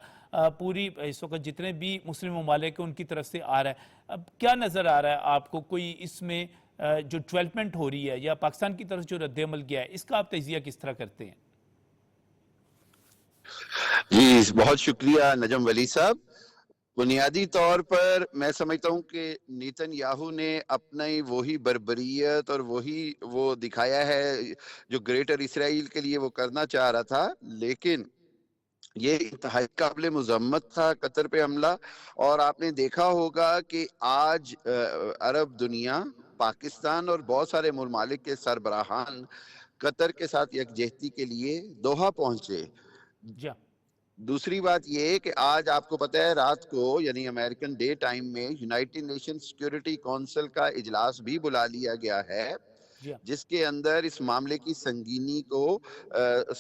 Speaker 1: پوری اس وقت جتنے بھی مسلم ممالک ان کی طرف سے آ رہا ہے, اب کیا نظر آ رہا ہے آپ کو؟ کوئی اس میں جو ڈیولپمنٹ ہو رہی ہے یا پاکستان کی طرف جو رد عمل گیا ہے, اس کا آپ تجزیہ کس طرح کرتے ہیں؟
Speaker 7: جی بہت شکریہ نجم ولی صاحب. بنیادی طور پر میں سمجھتا ہوں کہ نیتن یاہو نے اپنی وہی بربریت اور وہ دکھایا ہے جو گریٹر اسرائیل کے لیے وہ کرنا چاہ رہا تھا, لیکن یہ انتہائی قابل مذمت تھا قطر پہ حملہ. اور آپ نے دیکھا ہوگا کہ آج عرب دنیا, پاکستان اور بہت سارے ممالک کے سربراہان قطر کے ساتھ یکجہتی کے لیے دوحہ پہنچے. دوسری بات یہ کہ آج آپ کو پتہ ہے رات کو یعنی امریکن ڈے ٹائم میں یونائٹڈ نیشن سیکیورٹی کونسل کا اجلاس بھی بلا لیا گیا ہے, جس کے اندر اس معاملے کی سنگینی کو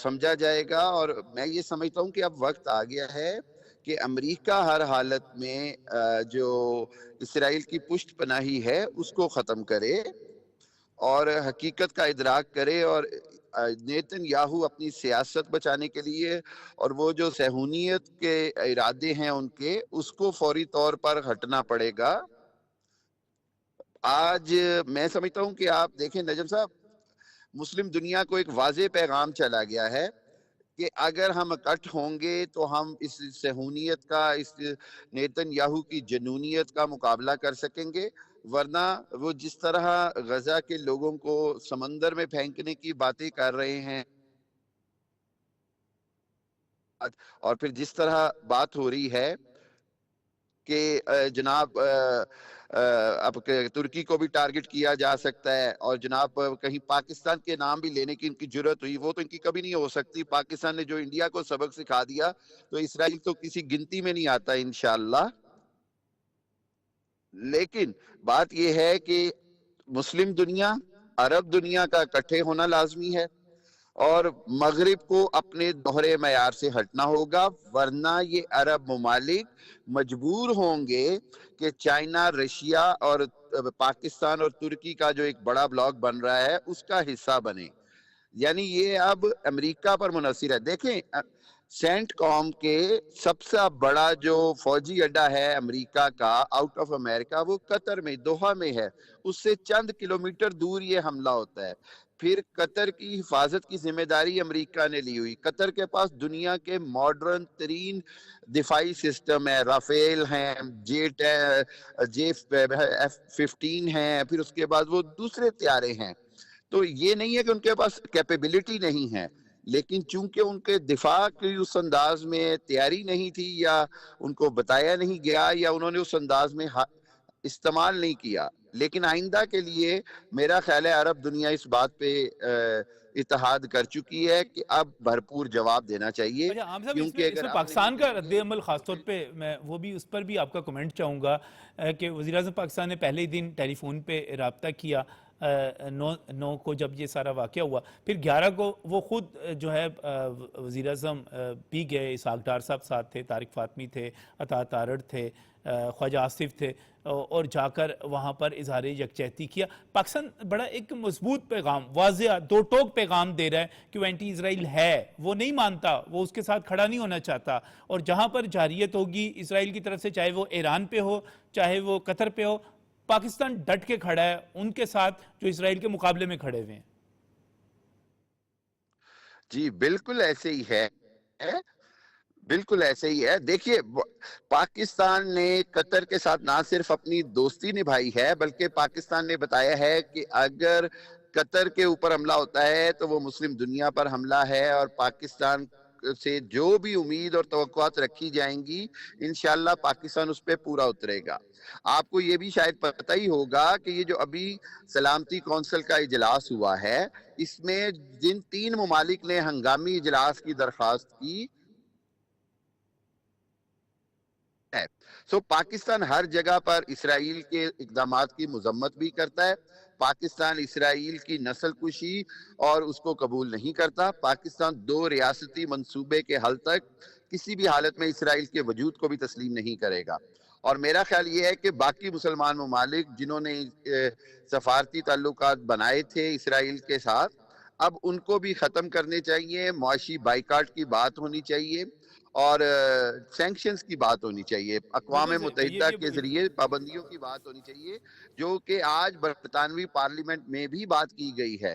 Speaker 7: سمجھا جائے گا. اور میں یہ سمجھتا ہوں کہ اب وقت آ گیا ہے کہ امریکہ ہر حالت میں جو اسرائیل کی پشت پناہی ہے اس کو ختم کرے اور حقیقت کا ادراک کرے, اور نیتن یاہو اپنی سیاست بچانے کے لیے اور وہ جو صہیونیت کے ارادے ہیں ان کے, اس کو فوری طور پر ہٹنا پڑے گا. آج میں سمجھتا ہوں کہ آپ دیکھیں نجم صاحب, مسلم دنیا کو ایک واضح پیغام چلا گیا ہے کہ اگر ہم اکٹھ ہوں گے تو ہم اس صہیونیت کا, اس نیتن یاہو کی جنونیت کا مقابلہ کر سکیں گے. ورنہ وہ جس طرح غزہ کے لوگوں کو سمندر میں پھینکنے کی باتیں کر رہے ہیں, اور پھر جس طرح بات ہو رہی ہے کہ جناب اب ترکی کو بھی ٹارگٹ کیا جا سکتا ہے, اور جناب کہیں پاکستان کے نام بھی لینے کی ان کی جرت ہوئی, وہ تو ان کی کبھی نہیں ہو سکتی. پاکستان نے جو انڈیا کو سبق سکھا دیا تو اسرائیل تو کسی گنتی میں نہیں آتا انشاءاللہ. لیکن بات یہ ہے کہ مسلم دنیا, عرب دنیا کا اکٹھے ہونا لازمی ہے, اور مغرب کو اپنے دوہرے معیار سے ہٹنا ہوگا, ورنہ یہ عرب ممالک مجبور ہوں گے کہ چائنا, رشیا اور پاکستان اور ترکی کا جو ایک بڑا بلاک بن رہا ہے اس کا حصہ بنے. یعنی یہ اب امریکہ پر منحصر ہے. دیکھیں سینٹ کام کے سب سے بڑا جو فوجی اڈا ہے امریکہ کا آؤٹ آف امریکہ, وہ قطر میں دوحہ میں ہے. اس سے چند کلومیٹر دور یہ حملہ ہوتا ہے. پھر قطر کی حفاظت کی ذمہ داری امریکہ نے لی ہوئی. قطر کے پاس دنیا کے ماڈرن ترین دفاعی سسٹم ہے, رافیل ہیں, J-15 ہیں, پھر اس کے بعد وہ دوسرے طیارے ہیں. تو یہ نہیں ہے کہ ان کے پاس کیپیبلٹی نہیں ہے، لیکن چونکہ ان کے دفاع کی اس انداز میں تیاری نہیں تھی، یا ان کو بتایا نہیں گیا، یا انہوں نے اس انداز میں استعمال نہیں کیا. لیکن آئندہ کے لیے میرا خیال ہے عرب دنیا اس بات پہ اتحاد کر چکی ہے کہ اب بھرپور جواب دینا چاہیے.
Speaker 1: اچھا عام صاحب،
Speaker 7: کیونکہ
Speaker 1: اس
Speaker 7: اگر
Speaker 1: میں
Speaker 7: اب
Speaker 1: پاکستان
Speaker 7: نہیں
Speaker 1: کا
Speaker 7: کریں
Speaker 1: رد
Speaker 7: گے
Speaker 1: عمل خاص طور پہ میں وہ بھی اس پر بھی آپ کا کمنٹ چاہوں گا کہ وزیر اعظم پاکستان نے پہلے ہی دن ٹیلی فون پہ رابطہ کیا 9 کو جب یہ سارا واقعہ ہوا، پھر 11 کو وہ خود جو ہے وزیر اعظم بھی گئے، اسحاق ڈار صاحب ساتھ تھے، طارق فاطمی تھے، عطا تارڑ تھے، خواجہ آصف تھے، اور جا کر وہاں پر اظہار یکجہتی کیا. پاکستان بڑا ایک مضبوط پیغام، واضح دو ٹوک پیغام دے رہا ہے کہ وہ اینٹی اسرائیل ہے، وہ نہیں مانتا، وہ اس کے ساتھ کھڑا نہیں ہونا چاہتا، اور جہاں پر جارحیت ہوگی اسرائیل کی طرف سے، چاہے وہ ایران پہ ہو چاہے وہ قطر پہ ہو، پاکستان ڈٹ کے کھڑا ہے ان کے ساتھ جو اسرائیل کے مقابلے میں کھڑے ہوئے ہیں.
Speaker 7: جی بالکل ایسے ہی ہے، بالکل ایسے ہی ہے. دیکھیے پاکستان نے قطر کے ساتھ نہ صرف اپنی دوستی نبھائی ہے، بلکہ پاکستان نے بتایا ہے کہ اگر قطر کے اوپر حملہ ہوتا ہے تو وہ مسلم دنیا پر حملہ ہے، اور پاکستان سے جو بھی امید اور توقعات رکھی جائیں گی انشاءاللہ پاکستان اس پہ پورا اترے گا. آپ کو یہ بھی شاید پتہ ہی ہوگا کہ یہ جو ابھی سلامتی کونسل کا اجلاس ہوا ہے، اس میں جن 3 ممالک نے ہنگامی اجلاس کی درخواست کی ہے، پاکستان ہر جگہ پر اسرائیل کے اقدامات کی مذمت بھی کرتا ہے. پاکستان اسرائیل کی نسل کشی اور اس کو قبول نہیں کرتا. پاکستان 2 ریاستی منصوبے کے حل تک کسی بھی حالت میں اسرائیل کے وجود کو بھی تسلیم نہیں کرے گا. اور میرا خیال یہ ہے کہ باقی مسلمان ممالک جنہوں نے سفارتی تعلقات بنائے تھے اسرائیل کے ساتھ، اب ان کو بھی ختم کرنے چاہیے. معاشی بائیکاٹ کی بات ہونی چاہیے اور سینکشنز کی بات ہونی چاہیے. اقوام متحدہ کے ذریعے پابندیوں کی بات ہونی چاہیے، جو کہ آج برطانوی پارلیمنٹ میں بھی بات کی گئی ہے.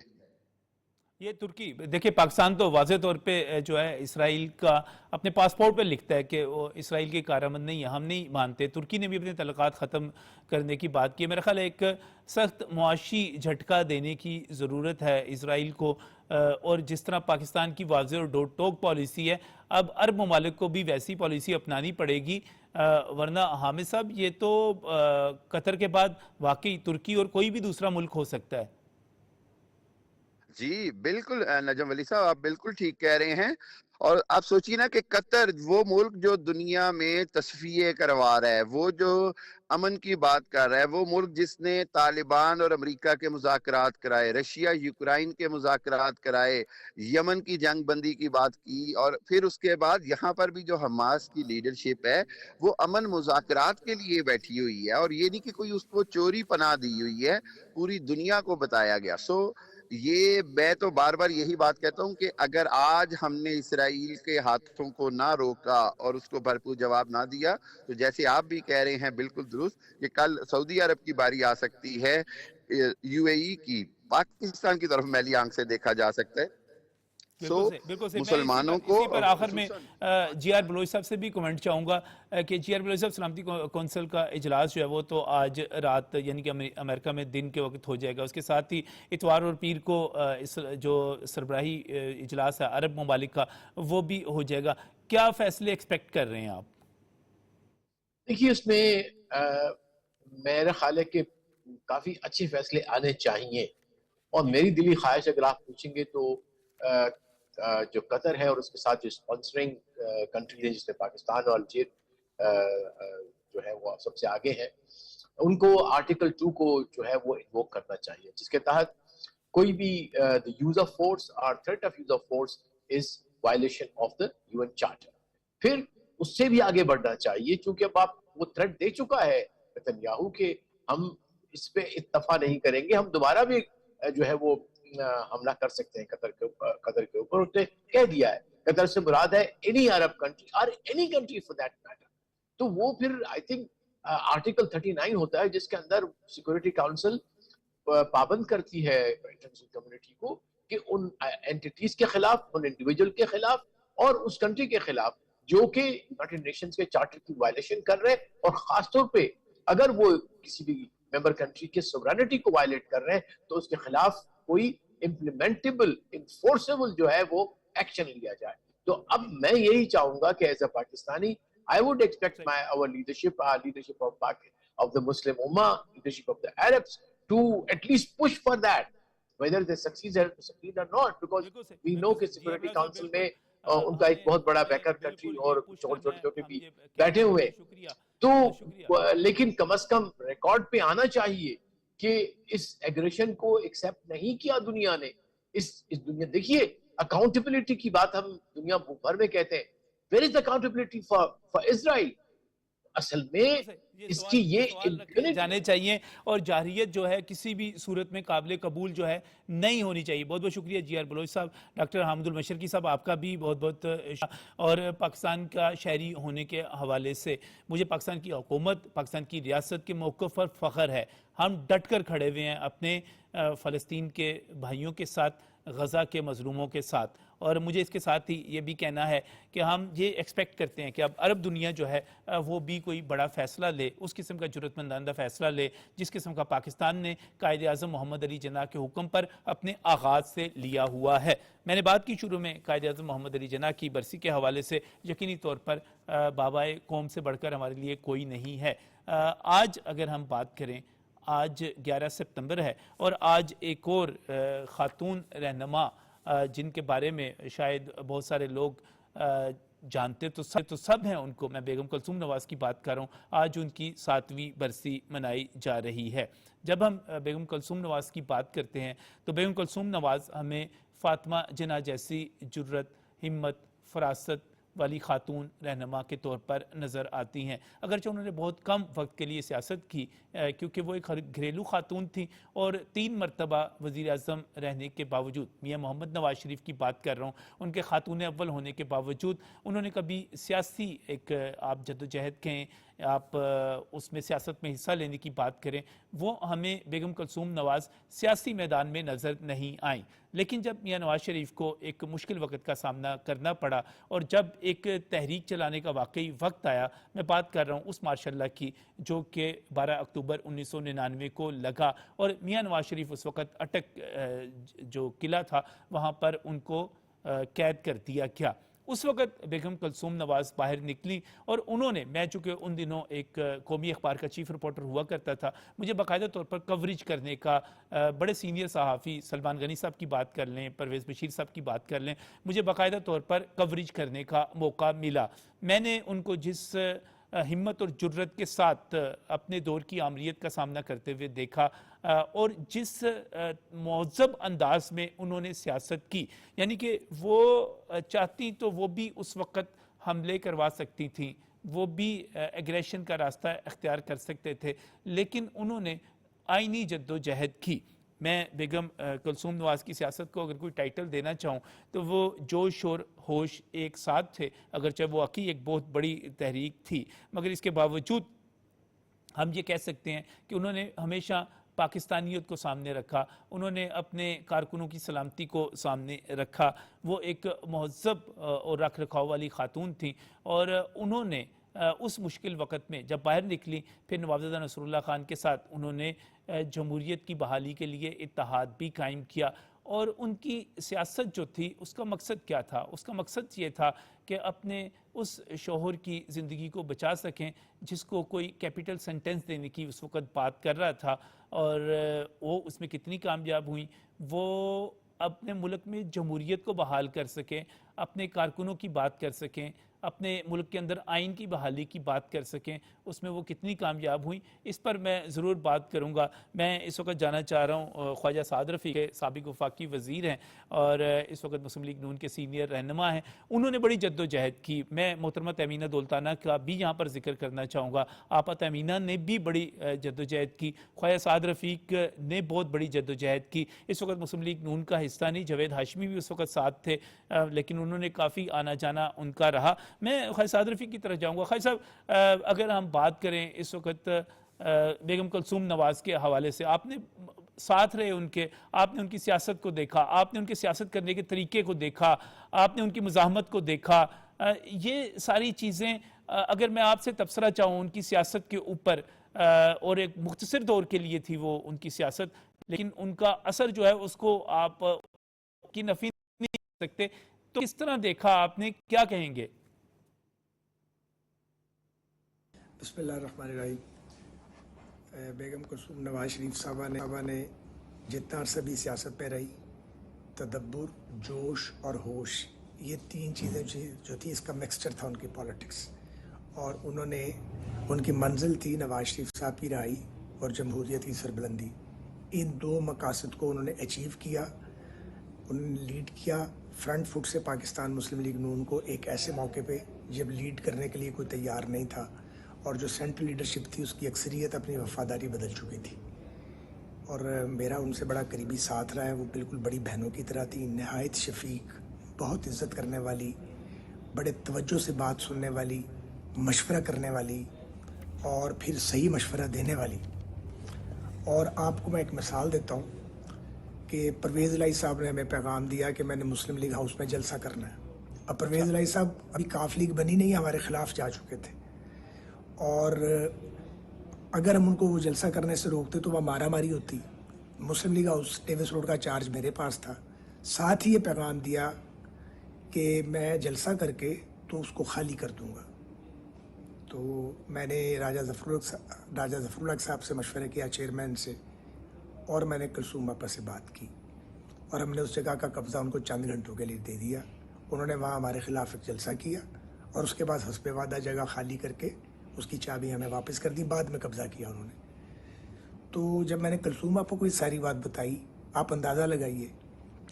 Speaker 1: یہ ترکی دیکھیں، پاکستان تو واضح طور پہ جو ہے اسرائیل کا اپنے پاسپورٹ پہ لکھتا ہے کہ وہ اسرائیل کی کارآمد نہیں ہے، ہم نہیں مانتے. ترکی نے بھی اپنے تعلقات ختم کرنے کی بات کی. میرا خیال ہے ایک سخت معاشی جھٹکا دینے کی ضرورت ہے اسرائیل کو، اور جس طرح پاکستان کی واضح اور دو ٹوک پالیسی ہے، اب عرب ممالک کو بھی ویسی پالیسی اپنانی پڑے گی، ورنہ حامد صاحب یہ تو قطر کے بعد واقعی ترکی اور کوئی بھی دوسرا ملک ہو سکتا ہے.
Speaker 7: جی بالکل نجم ولی صاحب، آپ بالکل ٹھیک کہہ رہے ہیں. اور آپ سوچیے نا کہ قطر وہ ملک جو دنیا میں تصفیے کروا رہا ہے، وہ جو امن کی بات کر رہا ہے، وہ ملک جس نے طالبان اور امریکہ کے مذاکرات کرائے، رشیا یوکرائن کے مذاکرات کرائے، یمن کی جنگ بندی کی بات کی، اور پھر اس کے بعد یہاں پر بھی جو حماس کی لیڈرشپ ہے وہ امن مذاکرات کے لیے بیٹھی ہوئی ہے، اور یہ نہیں کہ کوئی اس کو چوری پناہ دی ہوئی ہے، پوری دنیا کو بتایا گیا. یہ میں تو بار بار یہی بات کہتا ہوں کہ اگر آج ہم نے اسرائیل کے ہاتھوں کو نہ روکا اور اس کو بھرپور جواب نہ دیا، تو جیسے آپ بھی کہہ رہے ہیں بالکل درست کہ کل سعودی عرب کی باری آ سکتی ہے، یو اے ای کی، پاکستان کی طرف میلی آنکھ سے دیکھا جا سکتا ہے.
Speaker 1: بالکل صحیح.
Speaker 7: مسلمانوں کو
Speaker 1: اسی پر آخر میں جی آر بلوچ صاحب سے بھی کمنٹ چاہوں گا کہ جی آر بلوچ صاحب، سلامتی کونسل کا اجلاس جو ہے وہ تو آج رات یعنی کہ امریکہ میں دن کے وقت ہو جائے گا، اس کے ساتھ ہی اتوار اور پیر کو جو سربراہی اجلاس ہے عرب ممالک کا وہ بھی ہو جائے گا. کیا فیصلے ایکسپیکٹ کر رہے ہیں آپ؟
Speaker 2: دیکھیے اس میں میرا خیال ہے کہ کافی اچھے فیصلے آنے چاہیے، اور میری دلی خواہش اگر آپ پوچھیں گے تو جو قطر ہے اور اس کے ساتھ جو اسپانسرنگ کنٹریز ہیں جس میں پاکستان اور الجیر جو ہے وہ سب سے آگے ہیں، ان کو آرٹیکل 2 کو جو ہے وہ انووک کرنا چاہیے، جس کے تحت کوئی بھی یوز آف فورس اور threat of use of force is violation of the UN charter. پھر اس سے بھی آگے بڑھنا چاہیے، چونکہ اب آپ وہ تھریٹ دے چکا ہے نتنیاہو کہ ہم اس پہ اتفاق نہیں کریں گے، ہم دوبارہ بھی جو ہے وہ حملہ کر سکتے ہیں قطر کے اوپر. اس نے کہہ دیا ہے، قطر سے مراد ہے any Arab country or any country for that matter. تو وہ پھر آئی تھنک آرٹیکل 39 ہوتا ہے جس کے اندر سیکورٹی کاؤنسل پابند کرتی ہے انٹرنیشنل کمیونٹی کو کہ ان اینٹیٹیز کے خلاف، ان انڈیویجول کے خلاف اور اس کنٹری کے خلاف جو کہ یونائیٹڈ نیشنز کے چارٹر کی وائلیشن کر رہے ہیں، اور خاص طور پہ اگر وہ کسی بھی ممبر کنٹری کے سوورینٹی کو وائلیٹ کر رہے ہیں تو اس کے خلاف کوئی implementable, enforceable جو ہے وہ ایکشن لیا جائے. تو اب میں یہی چاہوں گا کہ as a Pakistani I would expect our leadership of the Muslim Ummah, leadership of the Arabs to at least push for that, whether they succeed or not, because we know کہ سیکورٹی کاؤنسل میں ان کا ایک بہت بڑا baker country اور چھوٹے بھی بیٹھے ہوئے. تو لیکن کم از کم ریکارڈ پہ آنا چاہیے کہ اس ایگریشن کو ایکسیپٹ نہیں کیا دنیا نے. اس دنیا دیکھیے اکاؤنٹیبلٹی کی بات ہم دنیا بھر میں کہتے ہیں. Where is the accountability for Israel? اصل میں اس کی یہ
Speaker 1: جانے چاہیے اور جارحیت جو ہے کسی بھی صورت میں قابل قبول جو ہے نہیں ہونی چاہیے. بہت بہت شکریہ جی آر بلوچ صاحب. ڈاکٹر حامد المشرقی صاحب آپ کا بھی بہت بہت اور پاکستان کا شہری ہونے کے حوالے سے مجھے پاکستان کی حکومت, پاکستان کی ریاست کے موقف پر فخر ہے. ہم ڈٹ کر کھڑے ہوئے ہیں اپنے فلسطین کے بھائیوں کے ساتھ, غزہ کے مظلوموں کے ساتھ. اور مجھے اس کے ساتھ ہی یہ بھی کہنا ہے کہ ہم یہ ایکسپیکٹ کرتے ہیں کہ اب عرب دنیا جو ہے وہ بھی کوئی بڑا فیصلہ لے, اس قسم کا جرأت مندانہ فیصلہ لے جس قسم کا پاکستان نے قائد اعظم محمد علی جناح کے حکم پر اپنے آغاز سے لیا ہوا ہے. میں نے بات کی شروع میں قائد اعظم محمد علی جناح کی برسی کے حوالے سے. یقینی طور پر بابائے قوم سے بڑھ کر ہمارے لیے کوئی نہیں ہے. آج اگر ہم بات کریں, آج 11 سپتمبر ہے اور آج ایک اور خاتون رہنما جن کے بارے میں شاید بہت سارے لوگ جانتے تو سب ہیں ان کو, میں بیگم کلثوم نواز کی بات کر رہا ہوں. آج ان کی 7ویں برسی منائی جا رہی ہے. جب ہم بیگم کلثوم نواز کی بات کرتے ہیں تو بیگم کلثوم نواز ہمیں فاطمہ جناح جیسی جرأت, ہمت, فراست والی خاتون رہنما کے طور پر نظر آتی ہیں. اگرچہ انہوں نے بہت کم وقت کے لیے سیاست کی کیونکہ وہ ایک گھریلو خاتون تھیں اور 3 مرتبہ وزیر اعظم رہنے کے باوجود, میاں محمد نواز شریف کی بات کر رہا ہوں, ان کے خاتون اول ہونے کے باوجود انہوں نے کبھی سیاسی ایک آپ جدوجہد کہیں, آپ اس میں سیاست میں حصہ لینے کی بات کریں, وہ ہمیں بیگم کلثوم نواز سیاسی میدان میں نظر نہیں آئیں. لیکن جب میاں نواز شریف کو ایک مشکل وقت کا سامنا کرنا پڑا اور جب ایک تحریک چلانے کا واقعی وقت آیا, میں بات کر رہا ہوں اس ماشاء اللہ کی جو کہ 12 اکتوبر 1999 کو لگا اور میاں نواز شریف اس وقت اٹک جو قلعہ تھا وہاں پر ان کو قید کر دیا گیا. اس وقت بیگم کلثوم نواز باہر نکلی اور انہوں نے, میں چونکہ ان دنوں ایک قومی اخبار کا چیف رپورٹر ہوا کرتا تھا, مجھے باقاعدہ طور پر کوریج کرنے کا, بڑے سینئر صحافی سلمان غنی صاحب کی بات کر لیں, پرویز بشیر صاحب کی بات کر لیں, مجھے باقاعدہ طور پر کوریج کرنے کا موقع ملا. میں نے ان کو جس ہمت اور جرأت کے ساتھ اپنے دور کی آمریت کا سامنا کرتے ہوئے دیکھا اور جس مہذب انداز میں انہوں نے سیاست کی, یعنی کہ وہ چاہتی تو وہ بھی اس وقت حملے کروا سکتی تھیں, وہ بھی ایگریشن کا راستہ اختیار کر سکتے تھے, لیکن انہوں نے آئینی جدوجہد کی. میں بیگم کلثوم نواز کی سیاست کو اگر کوئی ٹائٹل دینا چاہوں تو وہ جوش اور ہوش ایک ساتھ تھے. اگرچہ وہ واقعی ایک بہت بڑی تحریک تھی, مگر اس کے باوجود ہم یہ کہہ سکتے ہیں کہ انہوں نے ہمیشہ پاکستانیت کو سامنے رکھا, انہوں نے اپنے کارکنوں کی سلامتی کو سامنے رکھا. وہ ایک مہذب اور رکھ رکھاؤ والی خاتون تھیں اور انہوں نے اس مشکل وقت میں جب باہر نکلی, پھر نوابزادہ نصر اللہ خان کے ساتھ انہوں نے جمہوریت کی بحالی کے لیے اتحاد بھی قائم کیا. اور ان کی سیاست جو تھی اس کا مقصد کیا تھا؟ اس کا مقصد یہ تھا کہ اپنے اس شوہر کی زندگی کو بچا سکیں جس کو کوئی کیپٹل سینٹنس دینے کی اس وقت بات کر رہا تھا, اور وہ اس میں کتنی کامیاب ہوئیں. وہ اپنے ملک میں جمہوریت کو بحال کر سکیں, اپنے کارکنوں کی بات کر سکیں, اپنے ملک کے اندر آئین کی بحالی کی بات کر سکیں, اس میں وہ کتنی کامیاب ہوئیں اس پر میں ضرور بات کروں گا. میں اس وقت جانا چاہ رہا ہوں خواجہ سعد رفیق کے سابق وفاقی وزیر ہیں اور اس وقت مسلم لیگ نون کے سینئر رہنما ہیں, انہوں نے بڑی جد و جہد کی. میں محترمہ تیمینہ دولتانہ کا بھی یہاں پر ذکر کرنا چاہوں گا. آپا تیمینہ نے بھی بڑی جد و جہد کی, خواجہ سعد رفیق نے بہت بڑی جد و جہد کی. اس وقت مسلم لیگ نون کا حصہ نہیں, جاوید ہاشمی بھی اس وقت ساتھ تھے لیکن انہوں نے کافی آنا جانا ان کا رہا. میں خواجہ سعد رفیق کی طرف جاؤں گا. خواجہ صاحب اگر ہم بات کریں اس وقت بیگم کلثوم نواز کے حوالے سے, آپ نے ساتھ رہے ان کے, آپ نے ان کی سیاست کو دیکھا, آپ نے ان کے سیاست کرنے کے طریقے کو دیکھا, آپ نے ان کی مزاحمت کو دیکھا, یہ ساری چیزیں اگر میں آپ سے تبصرہ چاہوں ان کی سیاست کے اوپر, اور ایک مختصر دور کے لیے تھی وہ ان کی سیاست, لیکن ان کا اثر جو ہے اس کو آپ کی نفی نہیں کر سکتے. تو کس طرح دیکھا آپ نے, کیا کہیں گے؟
Speaker 8: بسم اللہ الرحمن الرحیم. بیگم کلثوم نواز شریف صاحبہ نے جتنا عرصہ بھی سیاست پہ رہی, تدبر, جوش اور ہوش, یہ تین چیزیں جو تھی اس کا مکسچر تھا ان کی پالیٹکس. اور انہوں نے, ان کی منزل تھی نواز شریف صاحب کی رہائی اور جمہوریت کی سربلندی. ان دو مقاصد کو انہوں نے اچیو کیا. انہوں نے لیڈ کیا فرنٹ فٹ سے پاکستان مسلم لیگ نون کو ایک ایسے موقع پہ جب لیڈ کرنے کے لیے کوئی تیار نہیں تھا, اور جو سینٹرل لیڈرشپ تھی اس کی اکثریت اپنی وفاداری بدل چکی تھی. اور میرا ان سے بڑا قریبی ساتھ رہا ہے. وہ بالکل بڑی بہنوں کی طرح تھی, نہایت شفیق, بہت عزت کرنے والی, بڑے توجہ سے بات سننے والی, مشورہ کرنے والی اور پھر صحیح مشورہ دینے والی. اور آپ کو میں ایک مثال دیتا ہوں کہ پرویز الہی صاحب نے ہمیں پیغام دیا کہ میں نے مسلم لیگ ہاؤس میں جلسہ کرنا ہے. اب پرویز الہی صاحب ابھی کاف لیگ بنی نہیں, ہمارے خلاف جا چکے تھے, اور اگر ہم ان کو وہ جلسہ کرنے سے روکتے تو وہ مارا ماری ہوتی. مسلم لیگ ہاؤس ڈیوس روڈ کا چارج میرے پاس تھا. ساتھ ہی یہ پیغام دیا کہ میں جلسہ کر کے تو اس کو خالی کر دوں گا. تو میں نے راجہ ظفر الحق صاحب سے مشورہ کیا, چیئرمین سے, اور میں نے کلثوم آپا سے بات کی, اور ہم نے اس جگہ کا قبضہ ان کو چند گھنٹوں کے لیے دے دیا. انہوں نے وہاں ہمارے خلاف ایک جلسہ کیا, اور اس کے بعد حسب وعدہ جگہ خالی کر کے اس کی چابی ہمیں واپس کر دی. بعد میں قبضہ کیا انہوں نے. تو جب میں نے کلثوم آپا کو یہ ساری بات بتائی, آپ اندازہ لگائیے,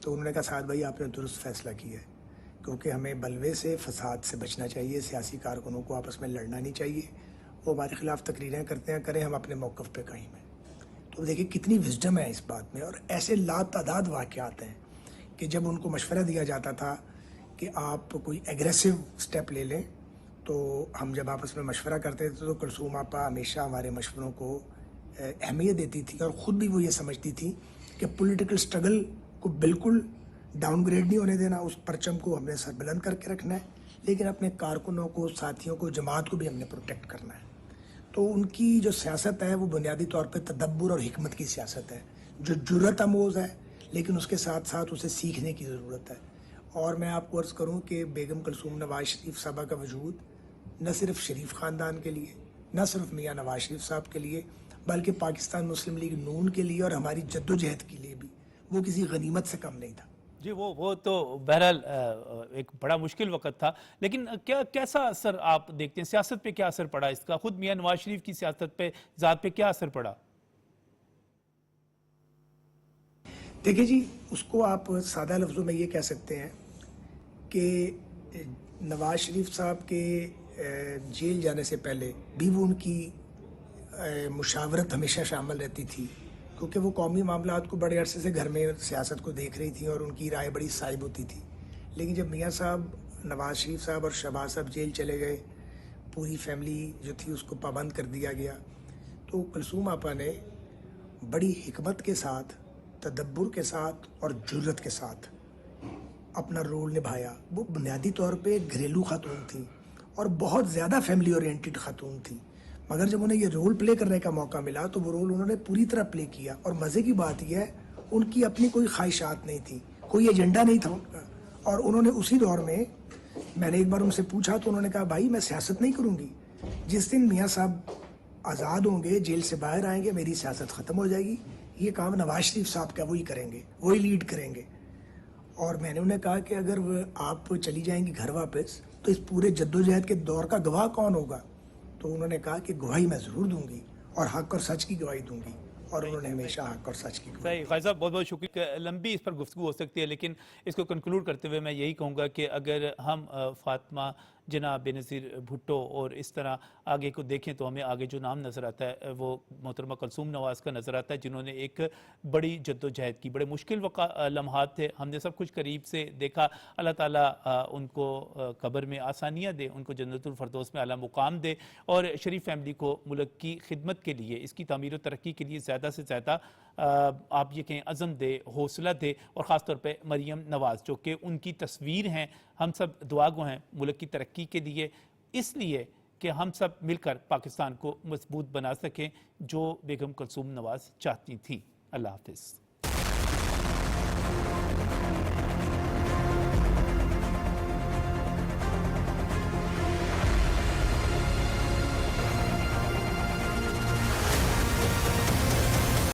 Speaker 8: تو انہوں نے کہا سعد بھائی آپ نے درست فیصلہ کیا ہے, کیونکہ ہمیں بلوے سے, فساد سے بچنا چاہیے. سیاسی کارکنوں کو آپس میں لڑنا نہیں چاہیے. وہ ہمارے خلاف تقریریں کرتے ہیں, کریں, ہم اپنے موقف پہ قائم ہیں. تو دیکھیں کتنی وزڈم ہے اس بات میں. اور ایسے لا تعداد واقعات ہیں کہ جب ان کو مشورہ دیا جاتا تھا کہ آپ کوئی ایگریسو سٹیپ لے لیں, تو ہم جب آپس میں مشورہ کرتے تھے تو کلثوم آپا ہمیشہ ہمارے مشوروں کو اہمیت دیتی تھی, اور خود بھی وہ یہ سمجھتی تھی کہ پولیٹیکل سٹرگل کو بالکل ڈاؤن گریڈ نہیں ہونے دینا. اس پرچم کو ہم نے سر بلند کر کے رکھنا ہے, لیکن اپنے کارکنوں کو, ساتھیوں کو, جماعت کو بھی ہم نے پروٹیکٹ کرنا ہے. تو ان کی جو سیاست ہے وہ بنیادی طور پہ تدبر اور حکمت کی سیاست ہے, جو جرأت آموز ہے, لیکن اس کے ساتھ ساتھ اسے سیکھنے کی ضرورت ہے. اور میں آپ کو عرض کروں کہ بیگم کلثوم نواز شریف صاحبہ کا وجود نہ صرف شریف خاندان کے لیے, نہ صرف میاں نواز شریف صاحب کے لیے, بلکہ پاکستان مسلم لیگ نون کے لیے اور ہماری جد و جہد کے لیے بھی وہ کسی غنیمت سے کم نہیں تھا. جی
Speaker 1: وہ تو بہرحال ایک بڑا مشکل وقت تھا, لیکن کیسا اثر آپ دیکھتے ہیں, سیاست پہ کیا اثر پڑا اس کا, خود میاں نواز شریف کی سیاست پہ, ذات پہ کیا اثر پڑا؟
Speaker 8: دیکھیں جی, اس کو آپ سادہ لفظوں میں یہ کہہ سکتے ہیں کہ نواز شریف صاحب کے جیل جانے سے پہلے بھی وہ ان کی مشاورت ہمیشہ شامل رہتی تھی, کیونکہ وہ قومی معاملات کو بڑے عرصے سے گھر میں سیاست کو دیکھ رہی تھیں اور ان کی رائے بڑی صائب ہوتی تھی. لیکن جب میاں صاحب, نواز شریف صاحب اور شہباز صاحب جیل چلے گئے, پوری فیملی جو تھی اس کو پابند کر دیا گیا, تو کلثوم آپا نے بڑی حکمت کے ساتھ, تدبر کے ساتھ اور جرأت کے ساتھ اپنا رول نبھایا. وہ بنیادی طور پہ گھریلو خاتون تھیں اور بہت زیادہ فیملی اورینٹڈ خاتون تھیں, مگر جب انہیں یہ رول پلے کرنے کا موقع ملا تو وہ رول انہوں نے پوری طرح پلے کیا. اور مزے کی بات یہ ہے, ان کی اپنی کوئی خواہشات نہیں تھی, کوئی ایجنڈا نہیں تھا ان کا. اور انہوں نے اسی دور میں نے ایک بار ان سے پوچھا تو انہوں نے کہا بھائی میں سیاست نہیں کروں گی, جس دن میاں صاحب آزاد ہوں گے, جیل سے باہر آئیں گے, میری سیاست ختم ہو جائے گی, یہ کام نواز شریف صاحب کا وہی کریں گے, وہی لیڈ کریں گے. اور میں نے انہیں کہا کہ اگر آپ چلی جائیں گی گھر واپس تو اس پورے جدوجہد کے دور کا گواہ کون ہوگا؟ تو انہوں نے کہا کہ گواہی میں ضرور دوں گی, اور حق اور سچ کی گواہی دوں گی. اور انہوں نے ہمیشہ حق اور سچ کی گواہی.
Speaker 1: صحیح, قائد صاحب بہت بہت شکریہ. لمبی اس پر گفتگو ہو سکتی ہے, لیکن اس کو کنکلوڈ کرتے ہوئے میں یہی کہوں گا کہ اگر ہم فاطمہ جناب بینظیر بھٹو اور اس طرح آگے کو دیکھیں تو ہمیں آگے جو نام نظر آتا ہے وہ محترمہ کلثوم نواز کا نظر آتا ہے, جنہوں نے ایک بڑی جد و جہد کی. بڑے مشکل لمحات تھے, ہم نے سب کچھ قریب سے دیکھا. اللہ تعالیٰ ان کو قبر میں آسانیاں دے, ان کو جنت الفردوس میں اعلیٰ مقام دے, اور شریف فیملی کو ملک کی خدمت کے لیے, اس کی تعمیر و ترقی کے لیے زیادہ سے زیادہ آپ یہ کہیں عزم دے, حوصلہ دے. اور خاص طور پہ مریم نواز جو کہ ان کی تصویر ہیں, ہم سب دعا گو ہیں ملک کی ترقی کے لیے, اس لیے کہ ہم سب مل کر پاکستان کو مضبوط بنا سکیں جو بیگم کلثوم نواز چاہتی تھیں. اللہ حافظ.